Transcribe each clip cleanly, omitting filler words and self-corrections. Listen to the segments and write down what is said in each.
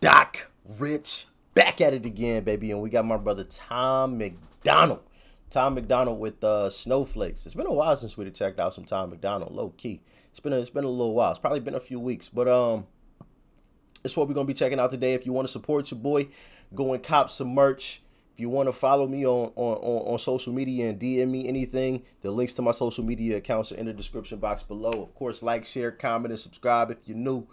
Doc Rich back at it again, baby, and we got my brother Tom MacDonald. Tom MacDonald with Snowflakes. It's been a while since we checked out some Tom MacDonald, low key. It's been a little while. It's probably been a few weeks, but it's what we're gonna be checking out today. If you want to support your boy, go and cop some merch. If you want to follow me on social media and DM me anything, the links to my social media accounts are in the description box below. Of course, like, share, comment, and subscribe if you're new.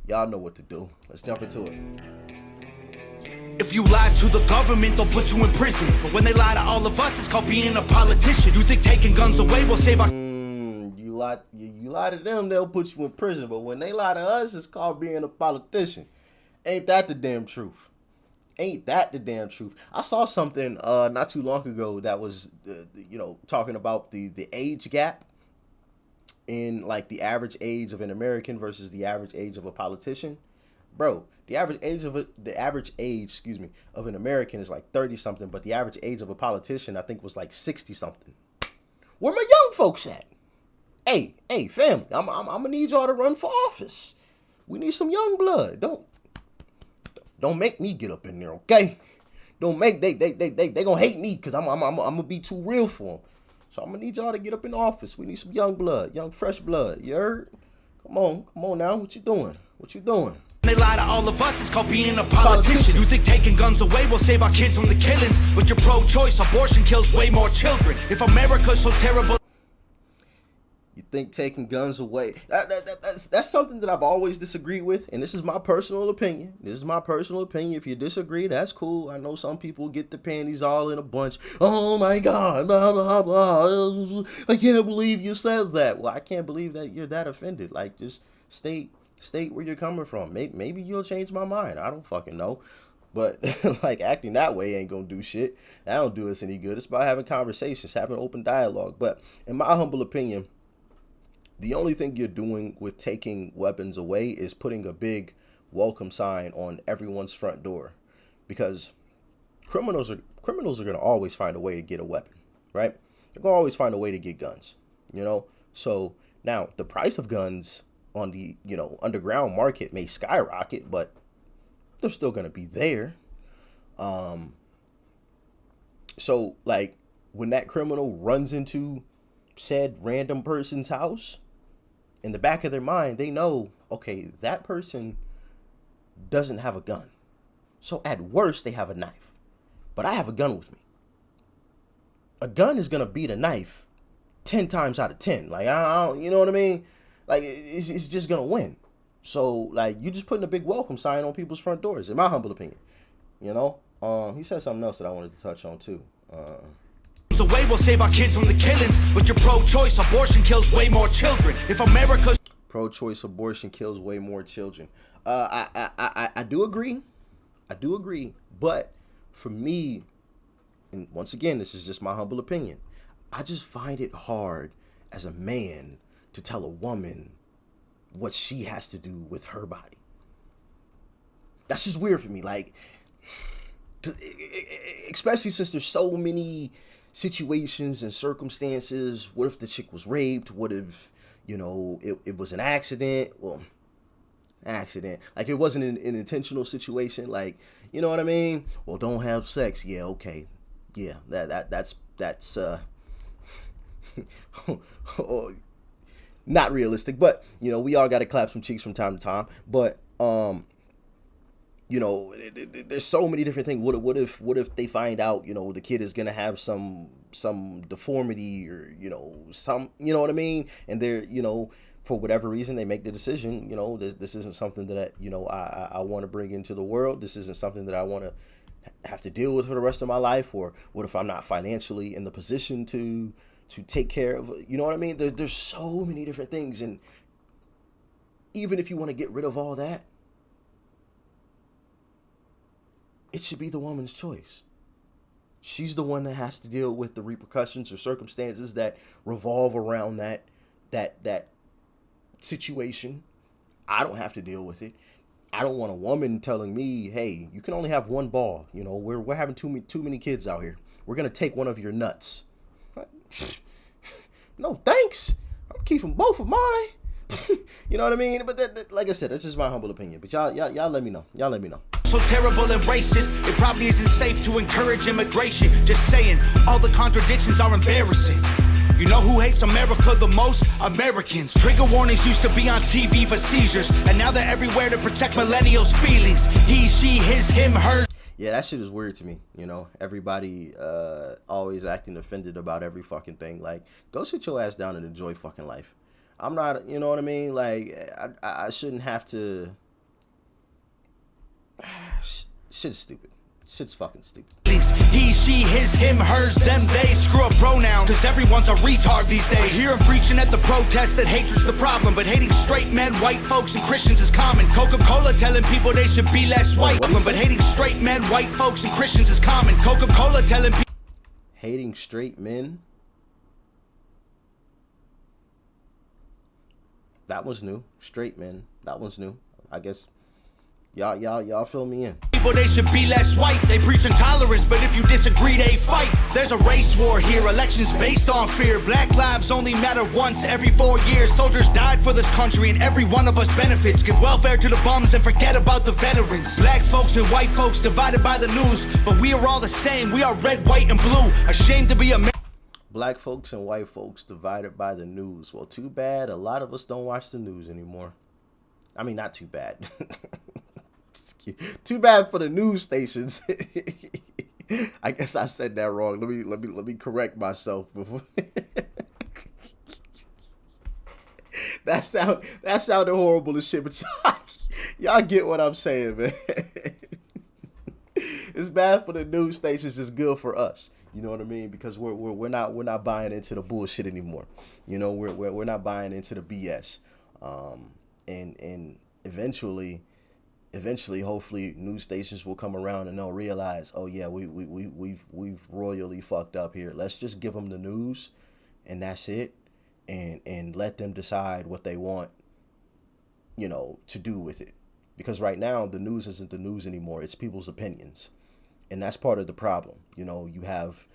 Y'all know what to do. Let's jump into it. If you lie to the government, they'll put you in prison. But when they lie to all of us, it's called being a politician. You think taking guns away will save our... You lie to them, they'll put you in prison. But when they lie to us, it's called being a politician. Ain't that the damn truth? Ain't that the damn truth? I saw something not too long ago that was, talking about the age gap in like the average age of an American versus the average age of a politician. Bro, the average age of an American is like 30 something, but the average age of a politician I think was like 60 something. Where my young folks at? Hey, family, I'm gonna need y'all to run for office. We need some young blood. Don't make me get up in there, okay? Don't make they gonna hate me because I'm gonna be too real for them. So I'm gonna need y'all to get up in office. We need some young blood, young fresh blood. You heard? Come on now. What you doing? They lie to all of us, it's called being a politician. You think taking guns away will save our kids from the killings, but you're pro-choice, abortion kills way more children. If America's so terrible... You think taking guns away... That's something that I've always disagreed with, and this is my personal opinion. If you disagree, that's cool. I know some people get the panties all in a bunch. Oh my God, blah, blah, blah. I can't believe you said that. Well, I can't believe that you're that offended. Like, just state where you're coming from. Maybe you'll change my mind. I don't fucking know. But like acting that way ain't gonna do shit. That don't do us any good. It's about having conversations, having open dialogue. But in my humble opinion, the only thing you're doing with taking weapons away is putting a big welcome sign on everyone's front door, because criminals are gonna always find a way to get a weapon, right? They're gonna always find a way to get guns, So now the price of guns on the underground market may skyrocket, but they're still gonna be there. So like when that criminal runs into said random person's house, in the back of their mind they know, okay, that person doesn't have a gun, so at worst they have a knife, but I have a gun with me. A gun is gonna beat a knife 10 times out of 10. Like I don't, you know what I mean? Like, it's just going to win. So, like, you just putting a big welcome sign on people's front doors, in my humble opinion. He said something else that I wanted to touch on, too. Away will save our kids from the killings, but you're pro-choice, abortion kills way more children. If America's... Pro-choice, abortion kills way more children. I do agree. But for me, and once again, this is just my humble opinion, I just find it hard as a man to tell a woman what she has to do with her body. That's just weird for me. Like, especially since there's so many situations and circumstances. What if the chick was raped? What if, it was an accident? Well, accident. Like, it wasn't an intentional situation. Like, you know what I mean? Well, don't have sex. Yeah, okay. Yeah, that's not realistic, but we all got to clap some cheeks from time to time. But there's so many different things. What if they find out the kid is gonna have some deformity, or some, what I mean, and they're for whatever reason they make the decision, this isn't something that I want to bring into the world. This isn't something that I want to have to deal with for the rest of my life. Or what if I'm not financially in the position to take care of, what I mean? There's so many different things. And even if you want to get rid of all that, it should be the woman's choice. She's the one that has to deal with the repercussions or circumstances that revolve around that situation. I don't have to deal with it. I don't want a woman telling me, hey, you can only have one ball. We're having too many kids out here. We're going to take one of your nuts. No, thanks. I'm keeping both of mine. You know what I mean? But like I said, that's just my humble opinion. But y'all let me know. So terrible and racist, it probably isn't safe to encourage immigration. Just saying, all the contradictions are embarrassing. You know who hates America the most? Americans. Trigger warnings used to be on TV for seizures, and now they're everywhere to protect millennials' feelings. He, she, his, him, her. Yeah, that shit is weird to me. You know, everybody always acting offended about every fucking thing. Like, go sit your ass down and enjoy fucking life. I'm not, you know what I mean? Like, I shouldn't have to. Shit's stupid. Shit's fucking stupid. He, she, his, him, hers, them, they. Screw a pronoun, cause everyone's a retard these days. I hear him preaching at the protest that hatred's the problem, but hating straight men, white folks, and Christians is common. Coca-Cola telling people they should be less white, but hating straight men, white folks, and Christians is common. Coca-Cola telling people hating straight men. That was new. Straight men. That one's new. I guess y'all fill me in. People they should be less white. They preach intolerance, but if you disagree, they fight. There's a race war here. Elections based on fear. Black lives only matter once every 4 years. Soldiers died for this country, and every one of us benefits. Give welfare to the bums and forget about the veterans. Black folks and white folks divided by the news, but we are all the same. We are red, white, and blue. Ashamed to be a Black folks and white folks divided by the news. Well, too bad. A lot of us don't watch the news anymore. I mean, not too bad. Too bad for the news stations. I guess I said that wrong. Let me correct myself before. That sounded horrible as shit, but y'all get what I'm saying, man. It's bad for the news stations. It's good for us. You know what I mean? Because we're not buying into the bullshit anymore. You know, we're not buying into the BS. And eventually, hopefully, news stations will come around and they'll realize, oh yeah, we've royally fucked up here. Let's just give them the news, and that's it, and let them decide what they want, you know, to do with it. Because right now, the news isn't the news anymore. It's people's opinions. And that's part of the problem. You know, you have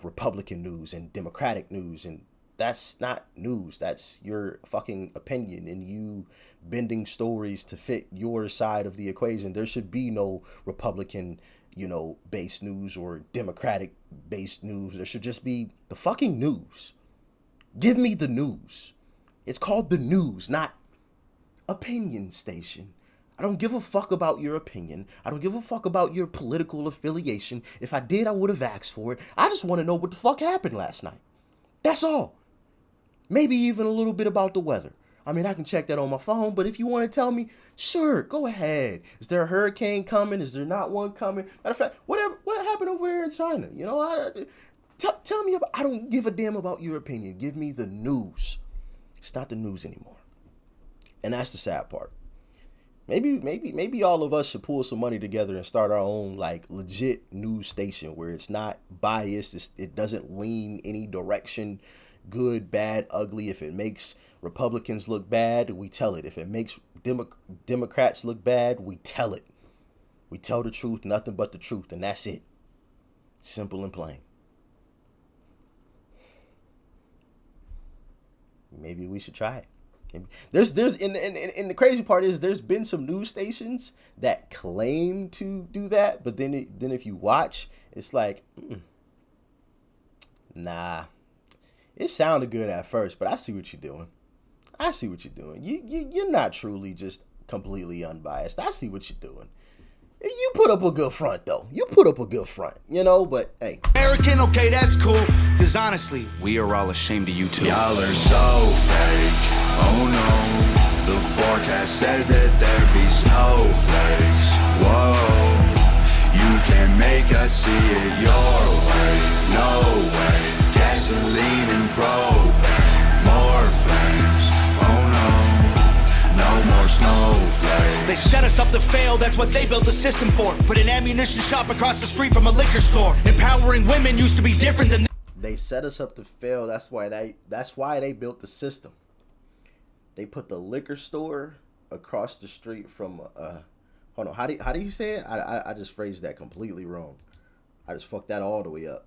Republican news and Democratic news, and that's not news. That's your fucking opinion and you bending stories to fit your side of the equation. There should be no Republican, you know, based news or Democratic based news. There should just be the fucking news. Give me the news. It's called the news, not opinion station. I don't give a fuck about your opinion. I don't give a fuck about your political affiliation. If I did, I would have asked for it. I just want to know what the fuck happened last night. That's all. Maybe even a little bit about the weather. I mean, I can check that on my phone, but if you want to tell me, sure, go ahead. Is there a hurricane coming? Is there not one coming? Matter of fact, what happened over there in China? You know, tell me about, I don't give a damn about your opinion. Give me the news. It's not the news anymore. And that's the sad part. Maybe all of us should pull some money together and start our own like legit news station where it's not biased. It doesn't lean any direction, good, bad, ugly. If it makes Republicans look bad, we tell it. If it makes Democrats look bad, we tell it. We tell the truth, nothing but the truth, and that's it. Simple and plain. Maybe we should try it. There's and the crazy part is there's been some news stations that claim to do that, but then if you watch, it's like, nah. It sounded good at first, but I see what you're doing. You're not truly just completely unbiased. I see what you're doing. You put up a good front, though. You know, but hey. American, okay, that's cool. Because honestly, we are all ashamed of you too. Y'all are so fake. Oh no. The forecast said that there'd be snowflakes. Whoa. You can make us see it your way. No way. Gasoline and propane. More flames. Oh no. No more snowflakes. They set us up to fail, that's what they built the system for. Put an ammunition shop across the street from a liquor store. Empowering women used to be different than they set us up to fail. That's why they built the system. They put the liquor store across the street from hold on, how do you say it? I just phrased that completely wrong. I just fucked that all the way up.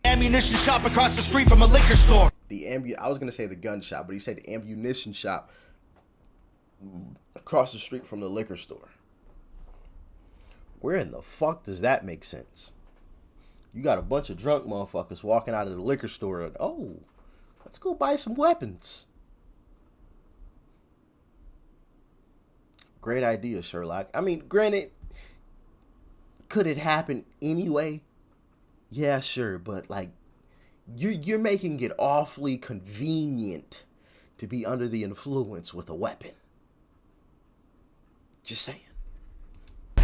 Ammunition shop across the street from a liquor store. I was gonna say the gun shop, but he said the ammunition shop across the street from the liquor store. Where in the fuck does that make sense? You got a bunch of drunk motherfuckers walking out of the liquor store and, oh, let's go buy some weapons. Great idea, Sherlock. I mean, granted, could it happen anyway? Yeah, sure, but like, you're making it awfully convenient to be under the influence with a weapon. Just saying.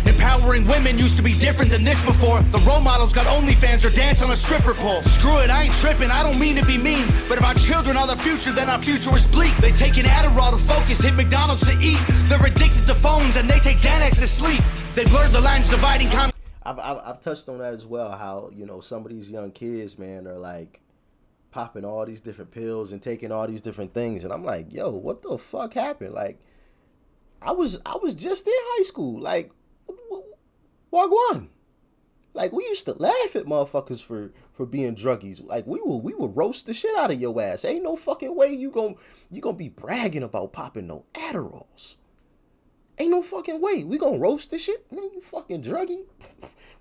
Empowering women used to be different than this before. The role models got OnlyFans or dance on a stripper pole. Screw it, I ain't tripping, I don't mean to be mean, but if our children are the future, then our future is bleak. They take an Adderall to focus, hit McDonald's to eat. They're addicted to phones and they take Xanax to sleep. They blurred the lines dividing I've touched on that as well, how, you know, some of these young kids, man, are like popping all these different pills and taking all these different things, and I'm like, yo, what the fuck happened? Like, I was just in high school, like, wagwan. Like, we used to laugh at motherfuckers for being druggies. Like, we would roast the shit out of your ass. Ain't no fucking way you gonna be bragging about popping no Adderalls. Ain't no fucking way. We gonna roast this shit? Man, you fucking druggie.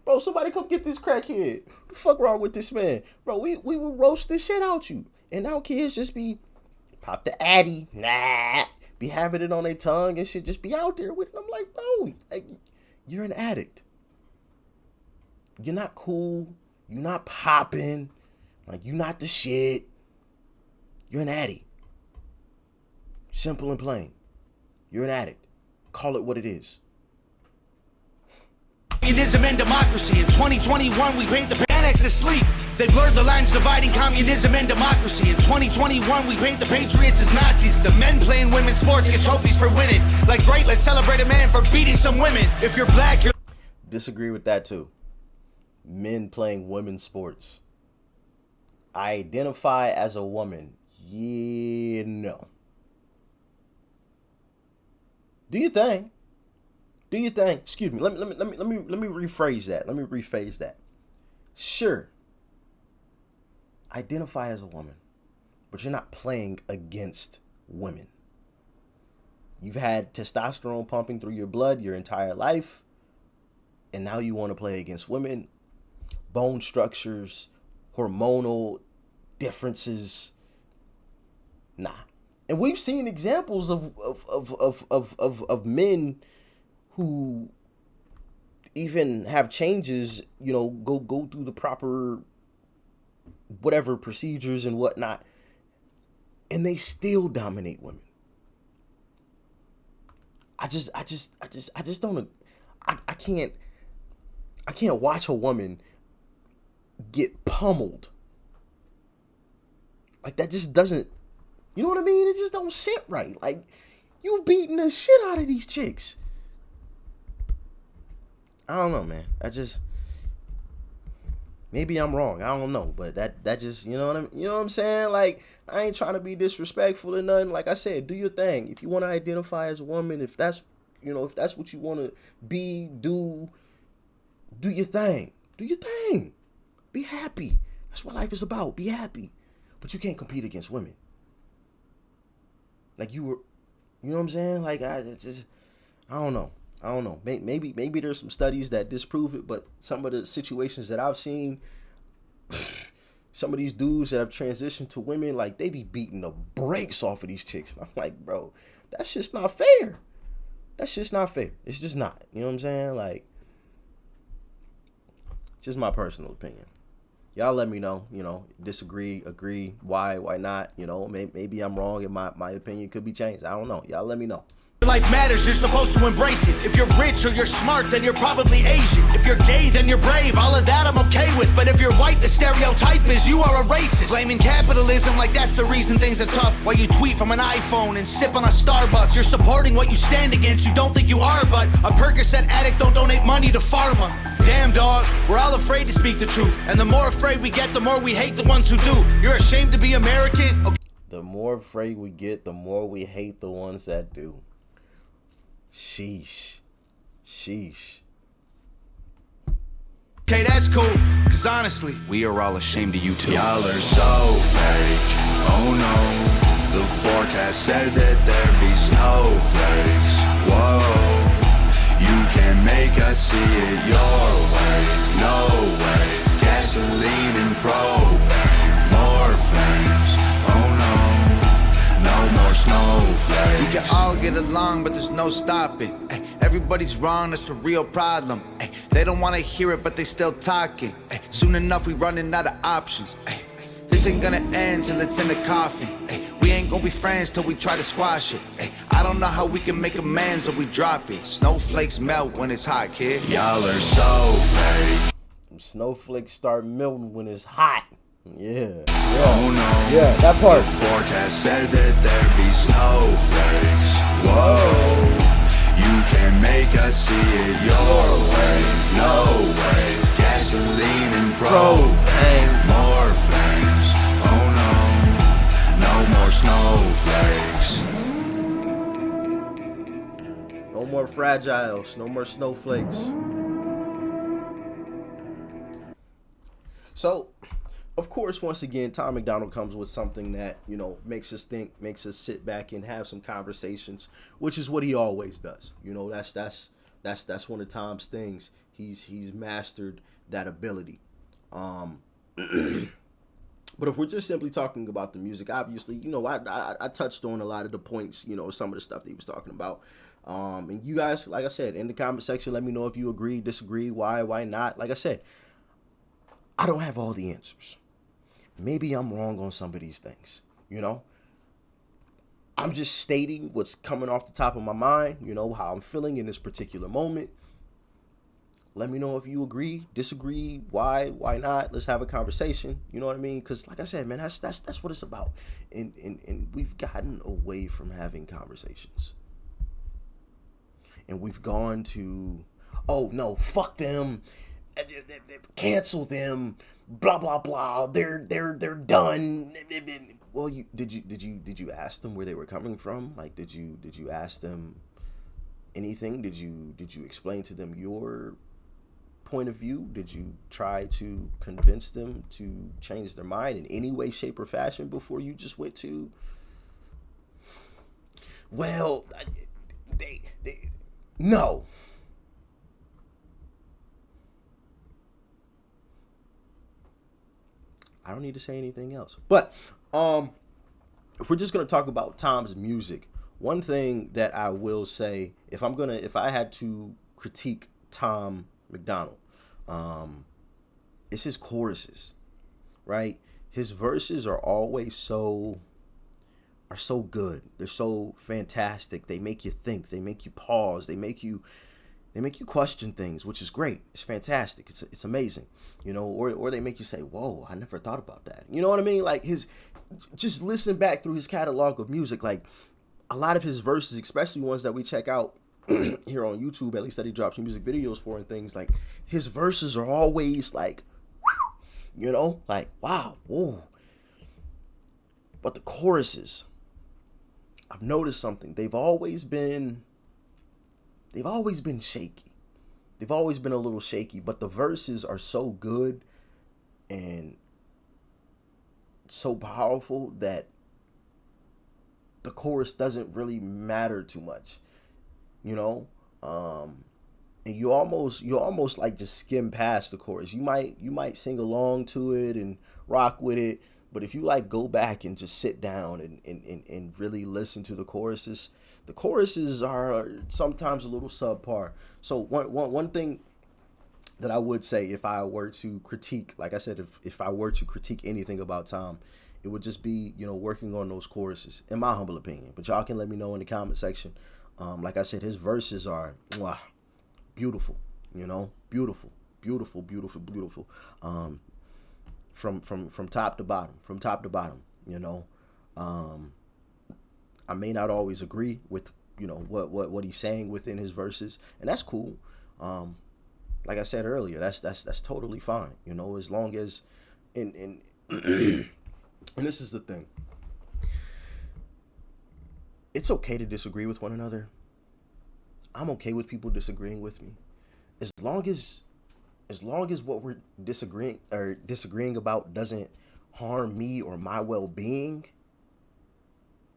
Bro, somebody come get this crackhead. What the fuck wrong with this man? Bro, we would roast this shit out you. And now kids just be, pop the Addy. Nah. Be having it on their tongue and shit. Just be out there with it. I'm like, bro, like, you're an addict. You're not cool. You're not popping. Like, you're not the shit. You're an addict. Simple and plain. You're an addict. Call it what it is. Communism and democracy. In 2021, we paint the Xanax to sleep. They blurred the lines dividing communism and democracy. In 2021, we paint the patriots as Nazis. The men playing women's sports get trophies for winning. Like, great, let's celebrate a man for beating some women. If you're black, you're... Disagree with that too. Men playing women's sports. I identify as a woman. Yeah, no. Do your thing. Do your thing. Excuse me. Let me rephrase that. Let me rephrase that. Sure. Identify as a woman, but you're not playing against women. You've had testosterone pumping through your blood your entire life, and now you want to play against women. Bone structures, hormonal differences. Nah. And we've seen examples of men who even have changes, you know, go through the proper whatever procedures and whatnot, and they still dominate women. I just don't. I can't watch a woman get pummeled. Like, that just doesn't. You know what I mean? It just don't sit right. Like, you beating the shit out of these chicks. I don't know, man. Maybe I'm wrong. I don't know, but that just, you know what I'm saying? Like, I ain't trying to be disrespectful or nothing. Like I said, do your thing. If you want to identify as a woman, if that's what you want to be, do your thing. Do your thing. Be happy. That's what life is about. Be happy. But you can't compete against women. Like, you know what I'm saying? Like, I don't know. Maybe there's some studies that disprove it, but some of the situations that I've seen, some of these dudes that have transitioned to women, like, they be beating the brakes off of these chicks. And I'm like, bro, that's just not fair. That's just not fair. It's just not. You know what I'm saying? Like, just my personal opinion. Y'all let me know, disagree, agree, why not, maybe I'm wrong and my opinion could be changed. I don't know. Y'all let me know. Life matters, you're supposed to embrace it. If you're rich or you're smart, then you're probably Asian. If you're gay, then you're brave. All of that I'm okay with. But if you're white, the stereotype is you are a racist. Blaming capitalism like that's the reason things are tough. While you tweet from an iPhone and sip on a Starbucks. You're supporting what you stand against, you don't think you are. But a Percocet addict don't donate money to pharma. Damn, dog, we're all afraid to speak the truth. And the more afraid we get, the more we hate the ones who do. You're ashamed to be American? Okay. The more afraid we get, the more we hate the ones that do. Sheesh. Okay, that's cool, cause honestly, we are all ashamed of you too. Y'all are so fake, oh no. The forecast said that there'd be snowflakes. Whoa, you can make us see it. get along, but there's no stopping. Ay, everybody's wrong, that's a real problem. Ay, they don't wanna hear it, but they still talking. Ay, soon enough, we running out of options. Ay, this ain't gonna end till it's in the coffin. Ay, we ain't gonna be friends till we try to squash it. Ay, I don't know how we can make amends or we drop it. Snowflakes melt when it's hot, kid. Y'all are so fake. Snowflakes start melting when it's hot. Yeah. Oh no. Yeah, that part. The forecast said that there'd be snowflakes. Whoa. You can make us see it your way. No way. Gasoline and propane. More flames. Oh no. No more snowflakes. No more fragiles. No more snowflakes. So, of course, once again, Tom MacDonald comes with something that, you know, makes us think, makes us sit back and have some conversations, which is what he always does. You know, that's one of Tom's things. He's mastered that ability. But if we're just simply talking about the music, obviously, you know, I touched on a lot of the points, you know, some of the stuff that he was talking about. And you guys, like I said, in the comment section, let me know if you agree, disagree, why not. Like I said, I don't have all the answers. Maybe I'm wrong on some of these things, you know. I'm just stating what's coming off the top of my mind, you know, how I'm feeling in this particular moment. Let me know if you agree, disagree, why not. Let's have a conversation, you know what I mean? Because like I said, man, that's what it's about. And we've gotten away from having conversations. And we've gone to, oh, no, fuck them. Cancel them, blah blah blah. They're done. Well, did you ask them where they were coming from? Like, did you ask them anything? Did you explain to them your point of view? Did you try to convince them to change their mind in any way, shape, or fashion before you just went to? Well, they no. I don't need to say anything else. But if we're just gonna talk about Tom's music, one thing that I will say, if I had to critique Tom MacDonald, it's his choruses, right? His verses are always so good. They're so fantastic. They make you think. They make you pause. They make you question things, which is great. It's fantastic. It's amazing, you know. Or they make you say, "Whoa, I never thought about that." You know what I mean? Like just listen back through his catalog of music. Like a lot of his verses, especially ones that we check out here on YouTube, at least that he drops music videos for and things, like his verses are always like, you know, like wow, whoa. But the choruses, I've noticed something. They've always been shaky. They've always been a little shaky, but the verses are so good and so powerful that the chorus doesn't really matter too much, you know. And you almost like just skim past the chorus. You might sing along to it and rock with it, but if you like go back and just sit down and really listen to the choruses are sometimes a little subpar. So one thing that I would say, if I were to critique, like I said, if I were to critique anything about Tom, it would just be, you know, working on those choruses, in my humble opinion. But y'all can let me know in the comment section. Like I said, his verses are beautiful, you know, beautiful. From top to bottom, you know. I may not always agree with, you know, what he's saying within his verses, and that's cool. Like I said earlier, that's totally fine, you know, as long as and and this is the thing. It's okay to disagree with one another. I'm okay with people disagreeing with me. As long as what we're disagreeing about doesn't harm me or my well-being,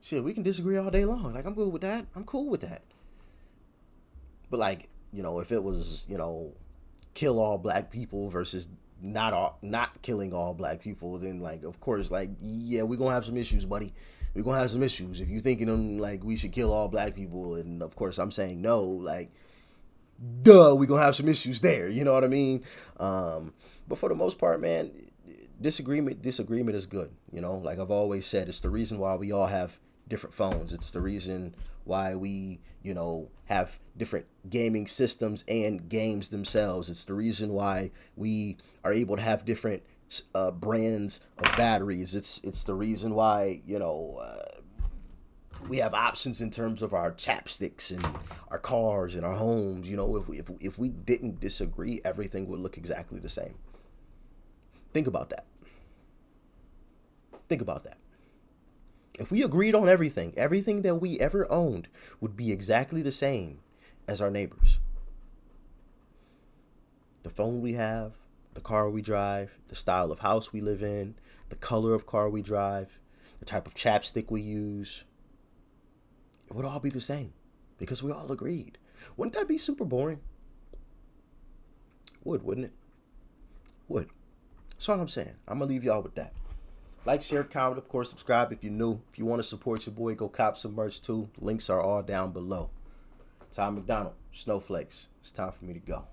shit, we can disagree all day long. Like, I'm good with that. I'm cool with that. But like, you know, if it was, you know, kill all black people versus not killing all black people, then like of course like yeah, we're gonna have some issues, buddy. We're gonna have some issues. If you thinking like we should kill all black people, and of course I'm saying no, like duh, we're gonna have some issues there. You know what I mean? But for the most part, man, disagreement is good. You know, like I've always said, it's the reason why we all have different phones. It's the reason why we, you know, have different gaming systems and games themselves. It's the reason why we are able to have different brands of batteries. It's the reason why, you know, we have options in terms of our chapsticks and our cars and our homes. You know, if we didn't disagree, everything would look exactly the same. Think about that. Think about that. If we agreed on everything that we ever owned would be exactly the same as our neighbors. The phone we have, the car we drive, the style of house we live in, the color of car we drive, the type of chapstick we use, it would all be the same because we all agreed. Wouldn't that be super boring? Wouldn't it? Would. That's all I'm saying. I'm going to leave y'all with that. Like, share, comment, of course, subscribe if you're new. If you want to support your boy, go cop some merch too. Links are all down below. Ty MacDonald, Snowflakes. It's time for me to go.